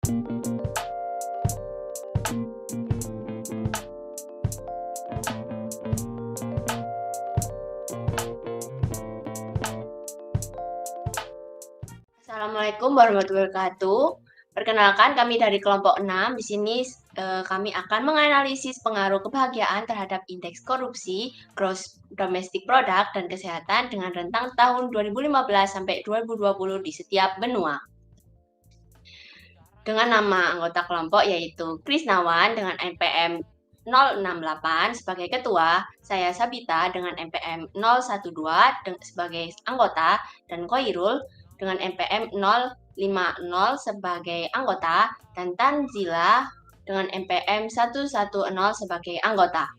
Assalamualaikum warahmatullahi wabarakatuh. Perkenalkan kami dari kelompok 6. Di sini kami akan menganalisis pengaruh kebahagiaan terhadap indeks korupsi, gross domestic product, dan kesehatan dengan rentang tahun 2015 sampai 2020 di setiap benua. Dengan nama anggota kelompok yaitu Krisnawan dengan NPM 068 sebagai ketua, saya Sabita dengan NPM 012 sebagai anggota, dan Koirul dengan NPM 050 sebagai anggota, dan Tanzila dengan NPM 110 sebagai anggota.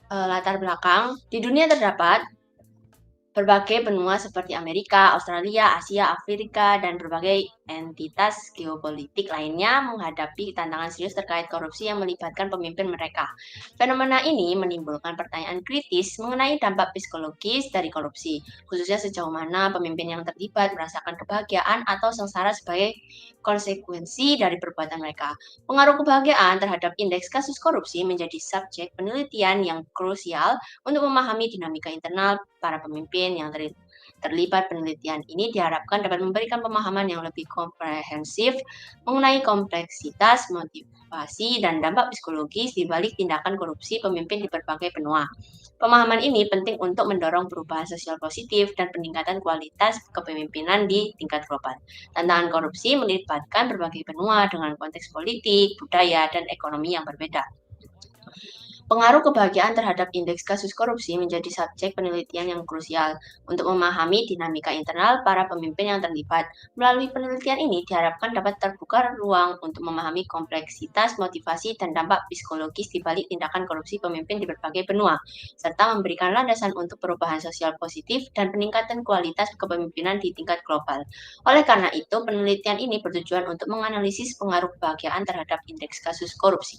Latar belakang, di dunia terdapat berbagai benua seperti Amerika, Australia, Asia, Afrika, dan berbagai entitas geopolitik lainnya menghadapi tantangan serius terkait korupsi yang melibatkan pemimpin mereka. Fenomena ini menimbulkan pertanyaan kritis mengenai dampak psikologis dari korupsi, khususnya sejauh mana pemimpin yang terlibat merasakan kebahagiaan atau sengsara sebagai konsekuensi dari perbuatan mereka. Pengaruh kebahagiaan terhadap indeks kasus korupsi menjadi subjek penelitian yang krusial untuk memahami dinamika internal para pemimpin yang terlibat. Penelitian ini diharapkan dapat memberikan pemahaman yang lebih komprehensif mengenai kompleksitas, motivasi, dan dampak psikologis di balik tindakan korupsi pemimpin di berbagai benua. Pemahaman ini penting untuk mendorong perubahan sosial positif dan peningkatan kualitas kepemimpinan di tingkat global. Tantangan korupsi melibatkan berbagai benua dengan konteks politik, budaya, dan ekonomi yang berbeda. Pengaruh kebahagiaan terhadap indeks kasus korupsi menjadi subjek penelitian yang krusial untuk memahami dinamika internal para pemimpin yang terlibat. Melalui penelitian ini diharapkan dapat terbuka ruang untuk memahami kompleksitas, motivasi, dan dampak psikologis di balik tindakan korupsi pemimpin di berbagai benua, serta memberikan landasan untuk perubahan sosial positif dan peningkatan kualitas kepemimpinan di tingkat global. Oleh karena itu, penelitian ini bertujuan untuk menganalisis pengaruh kebahagiaan terhadap indeks kasus korupsi.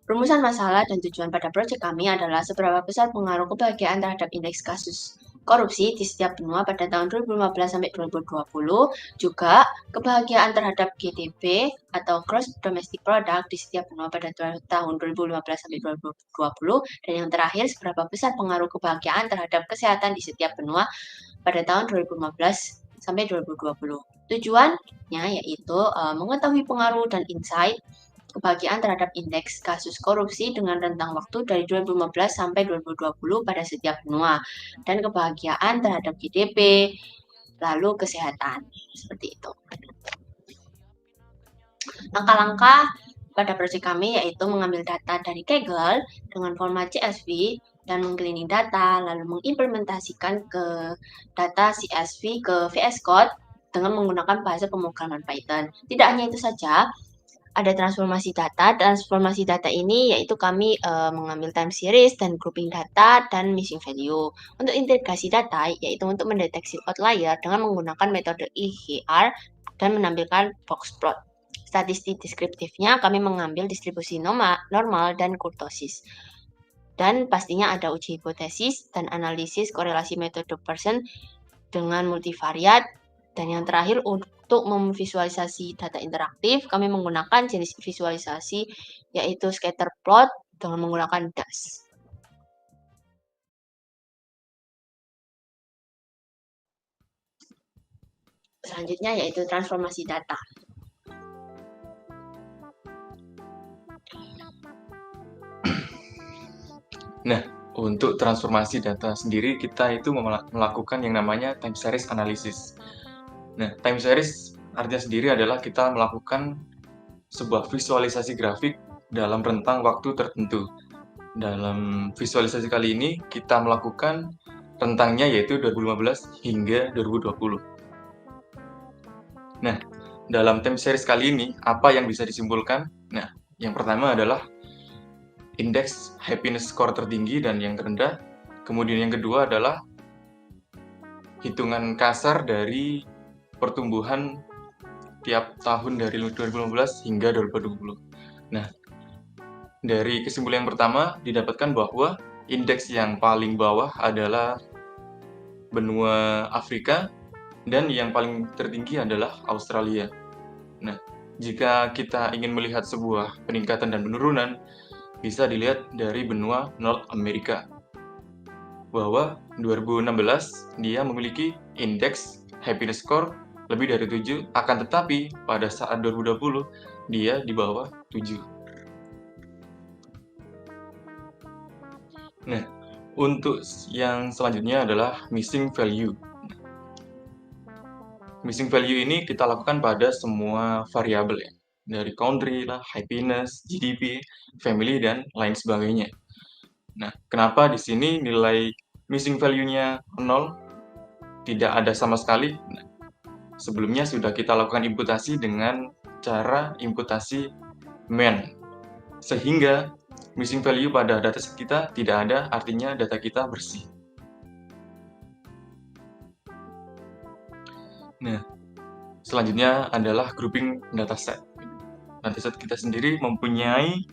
Rumusan masalah dan tujuan pada proyek kami adalah seberapa besar pengaruh kebahagiaan terhadap indeks kasus korupsi di setiap benua pada tahun 2015 sampai 2020, juga kebahagiaan terhadap GDP atau Gross Domestic Product di setiap benua pada tahun 2015 sampai 2020, dan yang terakhir seberapa besar pengaruh kebahagiaan terhadap kesehatan di setiap benua pada tahun 2015 sampai 2020. Tujuannya yaitu mengetahui pengaruh dan insight kebahagiaan terhadap indeks kasus korupsi dengan rentang waktu dari 2015 sampai 2020 pada setiap benua, dan kebahagiaan terhadap GDP, lalu kesehatan, seperti itu. Langkah-langkah pada proyek kami yaitu mengambil data dari Kaggle dengan format CSV dan mengcleaning data, lalu mengimplementasikan ke data CSV ke VS Code dengan menggunakan bahasa pemrograman Python. Tidak hanya itu saja, ada transformasi data. Transformasi data ini yaitu kami mengambil time series dan grouping data dan missing value. Untuk integrasi data yaitu untuk mendeteksi outlier dengan menggunakan metode EGR dan menampilkan box plot. Statistik deskriptifnya kami mengambil distribusi normal dan kurtosis. Dan pastinya ada uji hipotesis dan analisis korelasi metode Pearson dengan multivariat. Dan yang terakhir, untuk memvisualisasi data interaktif, kami menggunakan jenis visualisasi yaitu scatter plot dengan menggunakan DAS. Selanjutnya yaitu transformasi data. Nah, untuk transformasi data sendiri kita itu melakukan yang namanya time series analysis. Nah, time series artinya sendiri adalah kita melakukan sebuah visualisasi grafik dalam rentang waktu tertentu. Dalam visualisasi kali ini kita melakukan rentangnya yaitu 2015 hingga 2020. Nah, dalam time series kali ini apa yang bisa disimpulkan? Nah, yang pertama adalah indeks happiness score tertinggi dan yang terendah. Kemudian yang kedua adalah hitungan kasar dari pertumbuhan tiap tahun dari 2015 hingga 2020. Nah, dari kesimpulan yang pertama didapatkan bahwa indeks yang paling bawah adalah benua Afrika, dan yang paling tertinggi adalah Australia. Nah, jika kita ingin melihat sebuah peningkatan dan penurunan, bisa dilihat dari benua North America, bahwa 2016 dia memiliki indeks happiness score lebih dari 7, akan tetapi pada saat 2020 dia di bawah 7. Nah, untuk yang selanjutnya adalah missing value. Missing value ini kita lakukan pada semua variabel ya, dari country lah, happiness, GDP, family, dan lain sebagainya. Nah, kenapa di sini nilai missing value-nya 0, tidak ada sama sekali? Nah, sebelumnya sudah kita lakukan imputasi dengan cara imputasi MEN, sehingga missing value pada data kita tidak ada, artinya data kita bersih. Nah, selanjutnya adalah grouping dataset. Dataset kita sendiri mempunyai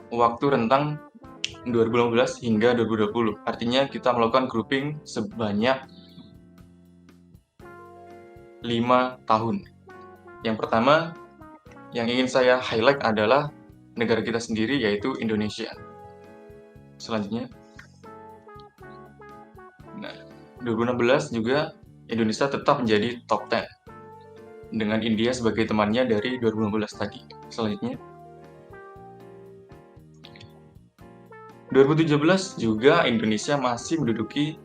waktu rentang 2015 hingga 2020. Artinya kita melakukan grouping sebanyak 5 tahun. Yang pertama, yang ingin saya highlight adalah negara kita sendiri, yaitu Indonesia. Selanjutnya, nah, 2016 juga Indonesia tetap menjadi top 10 dengan India sebagai temannya dari 2015 tadi. Selanjutnya, 2017 juga Indonesia masih menduduki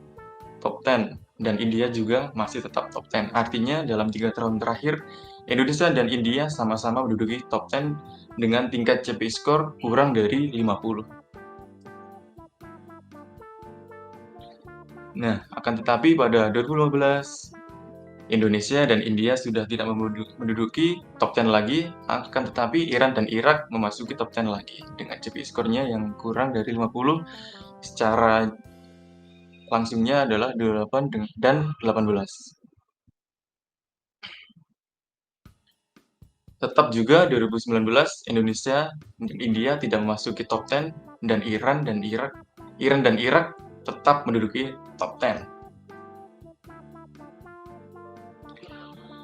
top 10 dan India juga masih tetap top 10. Artinya dalam 3 tahun terakhir, Indonesia dan India sama-sama menduduki top 10 dengan tingkat CPI score kurang dari 50. Nah, akan tetapi pada 2015, Indonesia dan India sudah tidak menduduki top 10 lagi, akan tetapi Iran dan Irak memasuki top 10 lagi dengan CPI skornya yang kurang dari 50. Secara langsungnya adalah 8 dan 18. Tetap juga 2019 Indonesia dan India tidak memasuki top 10 dan Iran dan Irak tetap menduduki top 10.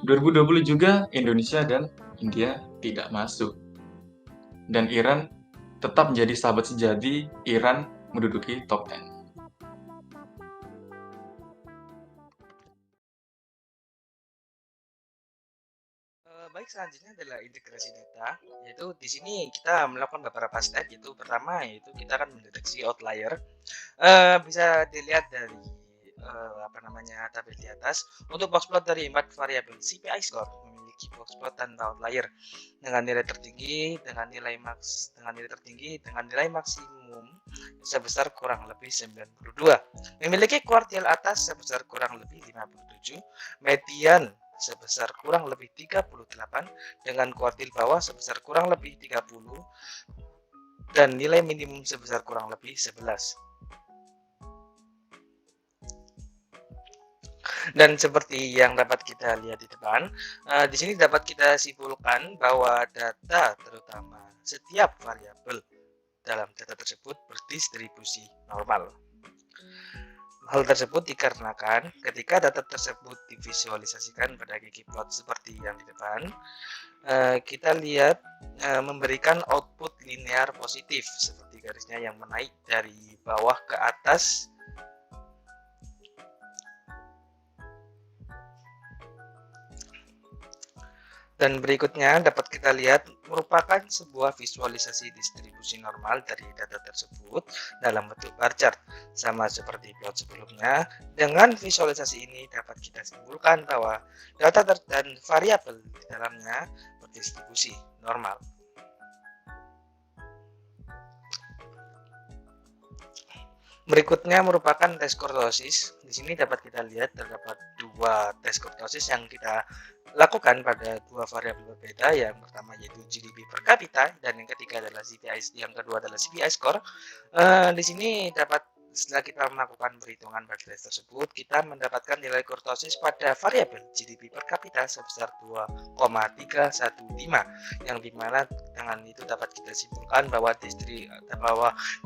2020 juga Indonesia dan India tidak masuk. Dan Iran tetap menjadi sahabat sejati, Iran menduduki top 10. Baik, selanjutnya adalah integrasi data, yaitu di sini kita melakukan beberapa step. Yaitu pertama, yaitu kita akan mendeteksi outlier. Bisa dilihat dari tabel di atas. Untuk box plot dari 4 variabel CPI score memiliki box plot tanpa outlier dengan nilai tertinggi, dengan nilai maksimum sebesar kurang lebih 92, memiliki kuartil atas sebesar kurang lebih 57, median sebesar kurang lebih 38 dengan kuartil bawah sebesar kurang lebih 30 dan nilai minimum sebesar kurang lebih 11. Dan seperti yang dapat kita lihat di depan, di sini dapat kita simpulkan bahwa data, terutama setiap variabel dalam data tersebut, berdistribusi normal. Hal tersebut dikarenakan ketika data tersebut divisualisasikan pada ggplot seperti yang di depan, kita lihat memberikan output linear positif seperti garisnya yang menaik dari bawah ke atas. Dan berikutnya dapat kita lihat merupakan sebuah visualisasi distribusi normal dari data tersebut dalam bentuk bar chart. Sama seperti plot sebelumnya, dengan visualisasi ini dapat kita simpulkan bahwa data dan variabel di dalamnya berdistribusi normal. Berikutnya merupakan tes kurtosis. Di sini dapat kita lihat terdapat 2 tes kurtosis yang kita lakukan pada 2 variabel berbeda. Yang pertama yaitu GDP per kapita dan yang ketiga adalah CPI, yang kedua adalah CPI score. Di sini dapat setelah kita melakukan perhitungan pada tes tersebut, kita mendapatkan nilai kurtosis pada variabel GDP per kapita sebesar 2,315, yang dimana dengan itu dapat kita simpulkan bahwa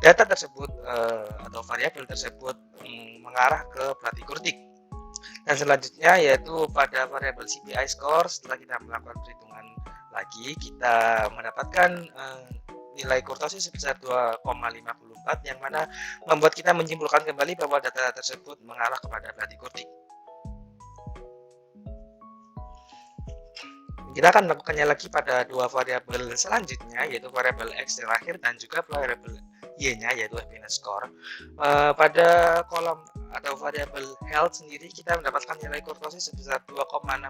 data tersebut atau variabel tersebut mengarah ke Brady-Kurtic. Dan selanjutnya yaitu pada variabel CPI score, setelah kita melakukan perhitungan lagi, kita mendapatkan nilai kurtosis sebesar 2,54 yang mana membuat kita menyimpulkan kembali bahwa data tersebut mengarah kepada Brady-Kurtic. Kita akan melakukannya lagi pada dua variabel selanjutnya, yaitu variabel X terakhir dan juga variabel Y-nya, yaitu happiness score. Pada kolom atau variabel health sendiri kita mendapatkan nilai kurtosis sebesar 2,69,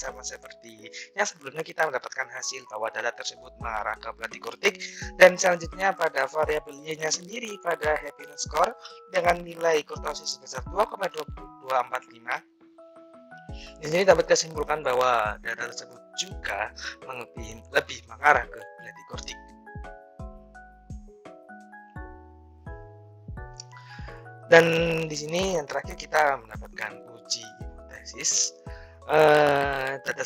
sama seperti yang sebelumnya kita mendapatkan hasil bahwa data tersebut mengarah ke Brady-Kurtic. Dan selanjutnya pada variabel Y-nya sendiri pada happiness score dengan nilai kurtosis sebesar 2,2245. Di sini dapat disimpulkan bahwa data tersebut juga lebih mengarah ke Brady-Kurtic. Dan di sini yang terakhir kita mendapatkan uji hipotesis. Data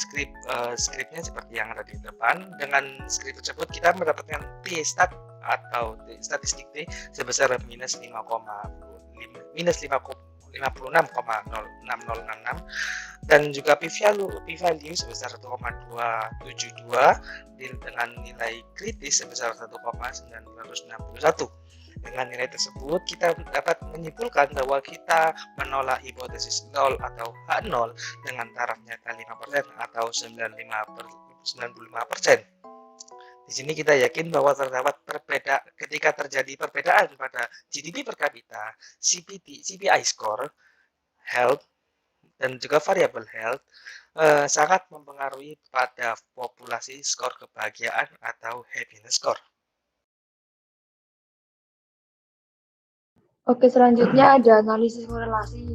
skripnya seperti yang ada di depan. Dengan skrip tersebut kita mendapatkan t-stat atau statistik T sebesar minus 56,6066 dan juga p-value sebesar 1,272 dengan nilai kritis sebesar 1,961. Dengan nilai tersebut kita dapat menyimpulkan bahwa kita menolak hipotesis 0 atau H0 dengan taraf nyata 5% atau 95%. Di sini kita yakin bahwa terdapat ketika terjadi perbedaan pada GDP per kapita, CPI score, health, dan juga variabel health sangat mempengaruhi pada populasi skor kebahagiaan atau happiness score. Oke, selanjutnya ada analisis korelasi.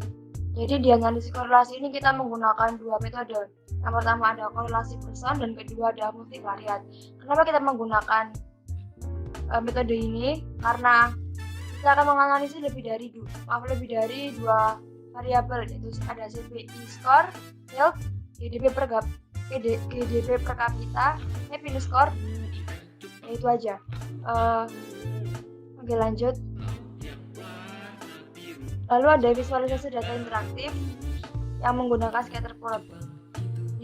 Jadi di analisis korelasi ini kita menggunakan dua metode. Yang pertama ada korelasi person dan kedua ada multivariat. Kenapa kita menggunakan metode ini? Karena kita akan menganalisis lebih dari dua variabel, yaitu ada CPI score, health, GDP per kapita, happiness score. Itu aja. Oke, lanjut. Lalu ada visualisasi data interaktif yang menggunakan scatter plot.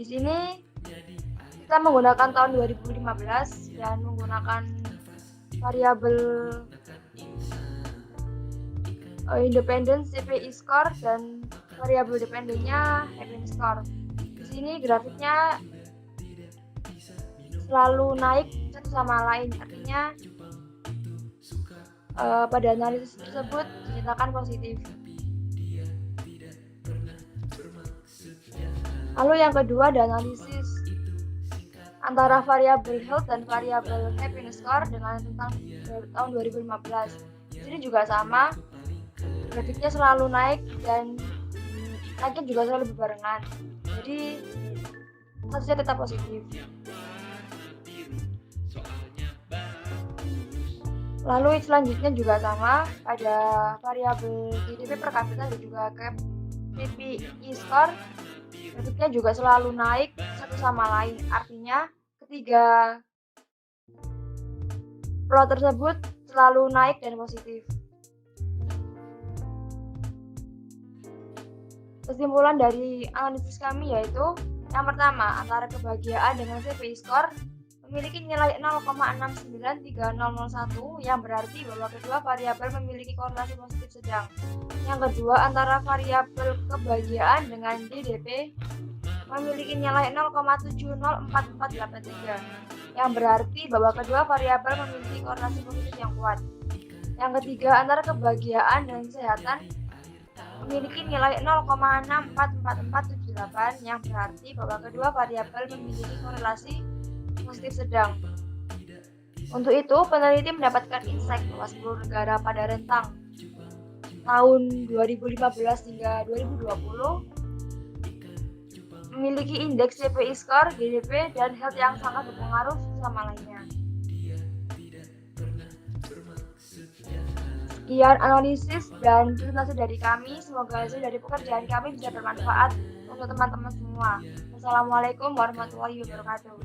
Di sini kita menggunakan tahun 2015 dan menggunakan variabel independent CPI score dan variabel dependennya happiness score. Di sini grafiknya selalu naik satu sama lain, artinya pada analisis tersebut dinyatakan positif. Lalu yang kedua ada analisis antara variabel health dan variabel happiness score dengan tentang tahun 2015. Jadi juga sama, grafiknya selalu naik dan naiknya juga selalu berbarengan. Jadi statusnya tetap positif. Lalu selanjutnya juga sama, ada variabel GDP per kapita dan juga CPI score. Grafiknya juga selalu naik satu sama lain, artinya ketiga plot tersebut selalu naik dan positif. Kesimpulan dari analisis kami yaitu yang pertama, antara kebahagiaan dengan CPI score memiliki nilai 0,693001 yang berarti bahwa kedua variabel memiliki korelasi positif sedang. Yang kedua, antara variabel kebahagiaan dengan GDP memiliki nilai 0,704483 yang berarti bahwa kedua variabel memiliki korelasi positif yang kuat. Yang ketiga, antara kebahagiaan dan kesehatan memiliki nilai 0,644478 yang berarti bahwa kedua variabel memiliki korelasi positif sedang. Untuk itu, peneliti mendapatkan insight bahwa 10 negara pada rentang tahun 2015 hingga 2020 memiliki indeks CPI score, GDP, dan health yang sangat berpengaruh sama lainnya. Sekian analisis dan presentasi dari kami. Semoga hasil dari pekerjaan kami bisa bermanfaat untuk teman-teman semua. Wassalamualaikum warahmatullahi wabarakatuh.